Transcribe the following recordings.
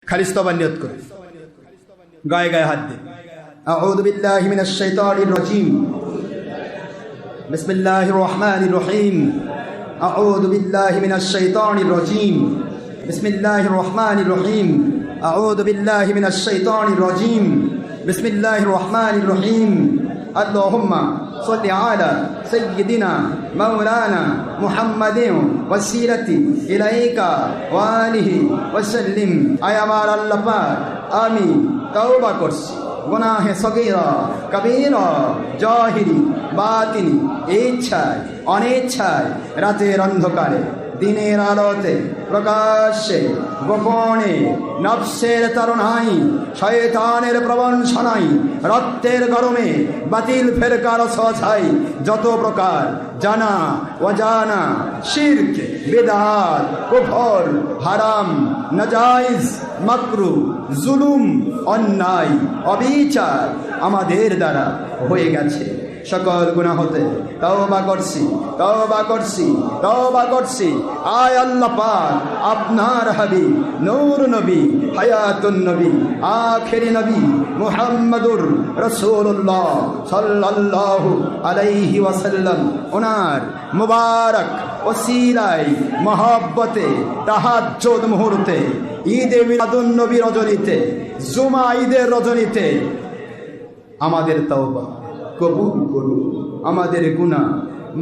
খালিস তবার নিয়ত করে গায়ে গায়ে হাত দিয়ে আউযু বিল্লাহি মিনাশ শাইতানির রাজীম বিসমিল্লাহির রহমানির রহিম আউযু বিল্লাহি মিনাশ শাইতানির রাজীম বিসমিল্লাহির রহমানির রহিম আউযু বিল্লাহি মিনাশ শাইতানির রাজীম বিসমিল্লাহির রহমানির রহিম আল্লাহুম্মা সাল্লি আলা সাইয়্যিদিনা মাওলানা মুহাম্মাদিন ওয়াসিলাতি ইলাইকা ওয়া আলিহি ওয়াসাল্লিম। আয় আমার আল্লাহ পাক, আমি তওবা করছি গুনাহে সগীরা কবীরা জাহিরি বাতিনি, ইচ্ছায় অনিচ্ছায়, রাতের অন্ধকারে দিনের আলোতে প্রকাশ্যে গোপনে, নফসের তাড়নায় শয়তানের প্রবঞ্চনায় রক্তের গরমে বাতিল ফেরকার ছোঁয়ায় যত প্রকার জানা অজানা শিরক বিদআত কুফর হারাম নাজায়েজ মাকরুহ জুলুম অন্যায় অবিচার আমাদের দ্বারা হয়ে গেছে, সকল গুনাহ হতে তওবা করছি তওবা করছি তওবা করছি। আয় আল্লাহ পাক, আপনার হাবিব নূর নবী হায়াতুন নবী আখেরি নবী মুহাম্মাদুর রাসূলুল্লাহ সাল্লাল্লাহু আলাইহি ওয়াসাল্লাম ওনার মুবারক ওসিলায় মহব্বতে তাহাজ্জুদ মুহূর্তে ঈদে মিলাদুন নবী রজনীতে জুমা ঈদের রজনীতে আমাদের তওবা কবুল করুন, আমাদের গুনাহ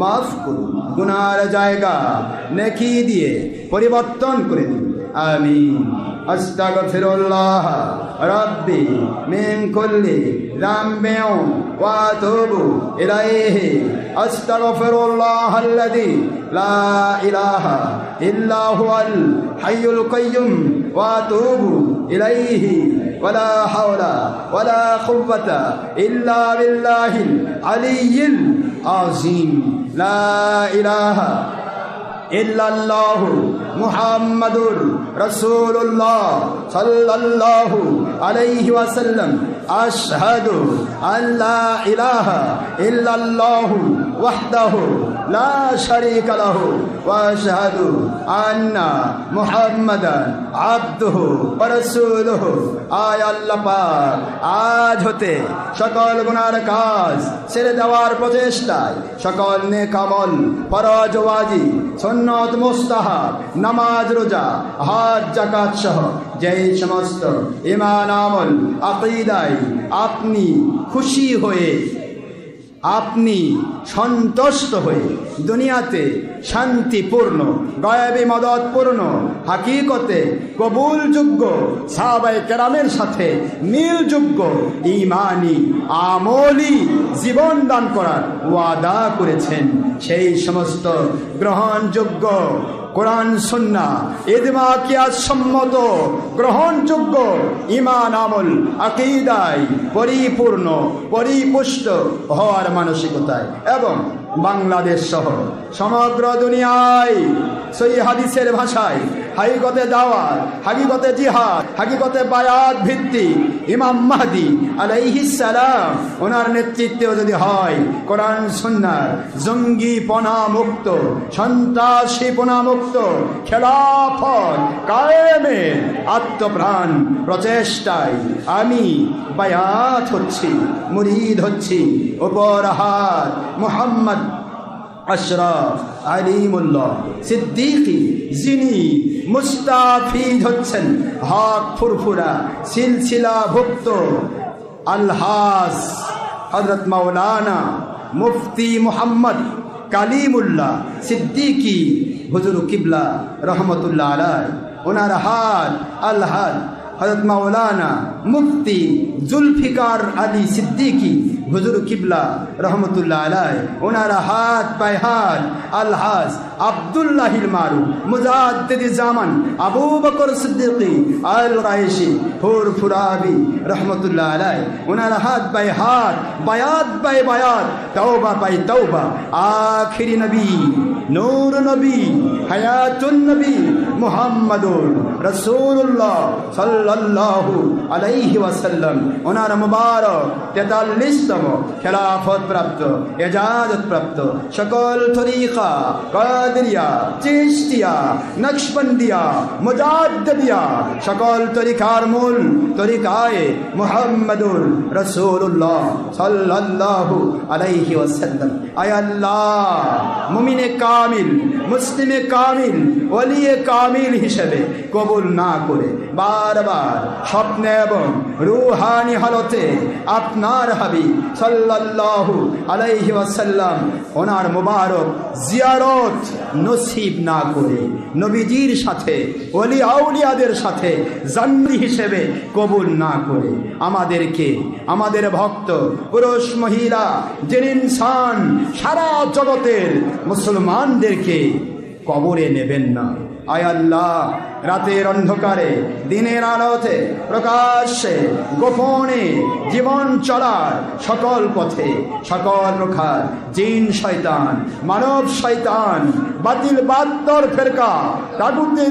মাফ করুন, গুনার জায়গা নেকি দিয়ে পরিবর্তন করে দিন, আমিন। আস্তাগফিরুল্লাহ রাব্বি মিন কুল্লি যামবিন ওয়া আতুবু ইলাইহি আস্তাগফিরুল্লাহাল্লাযী লা ইলাহা ইল্লা হুয়াল হাইয়ুল কাইয়্যুম ওয়া আতুবু ইলাইহি ওয়ালা হাওলা ওয়ালা কুওয়াতা ইল্লা বিল্লাহিল আলিয়্যিল আযীম। লা ইলাহা ইল্লাল্লাহু মুহাম্মাদুর রাসূলুল্লাহ সাল্লাল্লাহু আলাইহি ওয়াসাল্লাম। আশহাদু আল্লা ইলাহা ইল্লাল্লাহু ওয়াহদাহু লা শারীকা লাহু ওয়া আশহাদু আন্না মুহাম্মাদান আবদুহু ওয়া রাসূলুহু। আয় আল্লাহ পাক, আজ হতে সকল গুনার কাজ ছেড়ে দেওয়ার প্রচেষ্টায় সকল নেক আমল ফরজ ওয়াজিব সুন্নত মুস্তাহাব নামাজ রোজা হজ যাকাত সহ যেই সমস্ত ঈমান আমল আকীদায় আপনি খুশি হয়ে আপনি সন্তুষ্ট হয়ে দুনিয়াতে শান্তিপূর্ণ গায়েবী মদতপূর্ণ হাকিকতে কবুলযোগ্য সাহাবায়ে কেরামের সাথে মিলযোগ্য ঈমানি আমলি জীবন দান করার ওয়াদা করেছেন, সেই সমস্ত গ্রহণযোগ্য কোরআন সুন্নাহ ইজমা কিয়াস সম্মত গ্রহণযোগ্য ঈমান আমল আকীদায় পরিপূর্ণ পরিপুষ্ট হওয়ার মানসিকতায় এবং বাংলাদেশ সহ সমগ্র দুনিয়ায় সহি হাদিসের ভাষায় হাকিকতে দাওয়াত হাকিকতে জিহাদ হাকিকতে বায়াত ভিত্তিক ইমাম মাহদী আলাইহিস সালাম ওনার নেতৃত্বেও যদি হয় কোরআন সুন্নাহ জঙ্গিপনা মুক্ত সন্ত্রাসীপনা মুক্ত খেলাফত কায়েমের আত্মপ্রাণ প্রচেষ্টায় আমি বায়াত হচ্ছি, মুরিদ হচ্ছি। উপর হাত মুহাম্মদ আশরাফ আলিমুল্লাহ সিদ্দিকী, যিনি মুস্তাফিজ হচ্ছেন হক ফুরফুরা সিলসিলা ভুক্ত আলহাজ হযরত মাওলানা মুফতি মুহাম্মদ কালিমুল্লাহ সিদ্দিকী হুজুর কিবলা রহমতুল্লাহ আলাইহি। ওনার হাত আলহাজ হযরত মাওলানা মুফতি জুলফিকার আলী সিদ্দিকী হুজুর কিবলা রহমতুল্লাহ আলাইহি। ওনার হাত পায়ে হাত আলহাজ আব্দুল্লাহিল মারুফ মুজাদ্দিদ জামান আবু বকর সিদ্দিকী আল রাইশি ফুরফুরাবি রহমতুল্লাহ আলাইহি। ওনার হাত পায়ে হাত বায়াত পায়ে বায়াত তওবা পায়ে তওবা আখিরি নবী নূর নবী হায়াতুন নবী মুহাম্মাদুর রাসূলুল্লাহ সাল্লাল্লাহু আলাইহি ওয়াসাল্লাম। ওনার মুবারক 43 ধর্ম খেলাফত প্রাপ্ত এজাজত প্রাপ্ত সকল তরিকা কাদেরিয়া চিশতিয়া নকশবন্দিয়া মুজাদ্দিদিয়া সকল তরিকার মূল তরিকায়ে মুহাম্মাদুর রাসূলুল্লাহ সাল্লাল্লাহু আলাইহি ওয়াসাল্লাম আয় আল্লাহ মুমিনে কামিল মুসলিমে কামিল ওলিয়ে কামিল হিসেবে কবুল না করে বারবার স্বপ্নে এবং রূহানি হালতে আপনার হাবিব সাল্লাল্লাহু আলাইহি ওয়াসাল্লাম ওনার মুবারক জিয়ারত নসিব না করে নবীজির সাথে ওলি আউলিয়াদের সাথে জান্নাতি হিসেবে কবুল না করে আমাদেরকে আমাদের ভক্ত পুরুষ মহিলা জিন ইনসান সারা জগতের মুসলমানদেরকে কবরে নেবেন না। আয় আল্লাহ রাতের অন্ধকারে দিনের আলোতে প্রকাশ্যে গোপনে জীবন চলার সকল পথে সকল প্রকার জিন শয়তান মানব শয়তান বাতিল বাদ্দর ফেরকা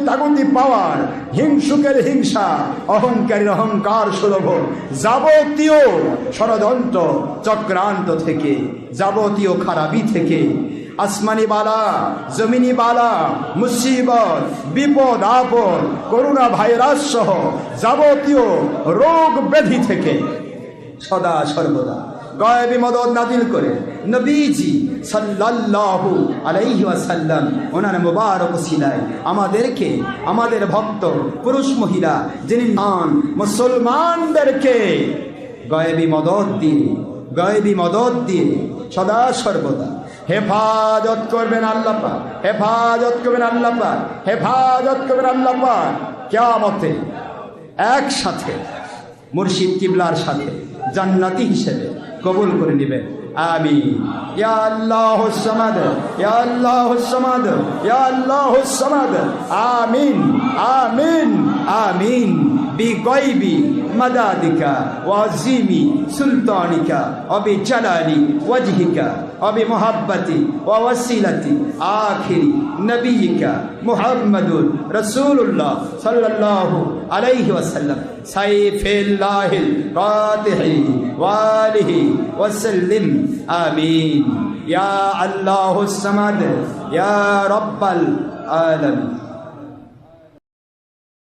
তাগুতি পাওয়ার হিংসুকের হিংসা অহংকারীর অহংকার সুলভ যাবতীয় ষড়যন্ত্র চক্রান্ত থেকে যাবতীয় খারাপি থেকে আসমানি বালা জমিনি বালা মুসিবত বিপদ আপদ করোনা ভাইরাস সহ যাবতীয় রোগ ব্যাধি থেকে সদা সর্বদা গায়েবী মদদ নাজিল করে নবীজি সাল্লাল্লাহু আলাইহি ওয়াসাল্লাম ওনার মুবারক ওসিলায় আমাদেরকে আমাদের ভক্ত পুরুষ মহিলা যিনি মুসলমানদেরকে গায়েবী মদদ দিয়ে সদা সর্বদা হেফাজত করবেন আল্লাহ পাক, হেফাজত করবেন আল্লাহ পাক, হেফাজত করবেন আল্লাহ পাক। কিয়ামতে একসাথে মুর্শিদ কিবলার সাথে জান্নাতি হিসেবে কবুল করে নেবেন। আমিন। ইয়া আল্লাহুস সামাদ, ইয়া আল্লাহুস সামাদ, ইয়া আল্লাহুস সামাদ। আমিন আমিন আমিন। বিগাইবি মাদাদিকা ওয়াজিমি সুলতানিকা অবি জালালি ওয়াজহিকা অবি মুহাব্বতি ওয়া ওয়াসিলাতি আখিরি নবিয়িকা মুহাম্মাদুর রাসূলুল্লাহ সাল্লাল্লাহু আলাইহি ওয়াসাল্লাম সাইফিল্লাহিল ফাতিহি ওয়া আলিহি ওয়াসাল্লিম। আমিন। ইয়া আল্লাহুস সামাদ ইয়া রাব্বাল আলামিন।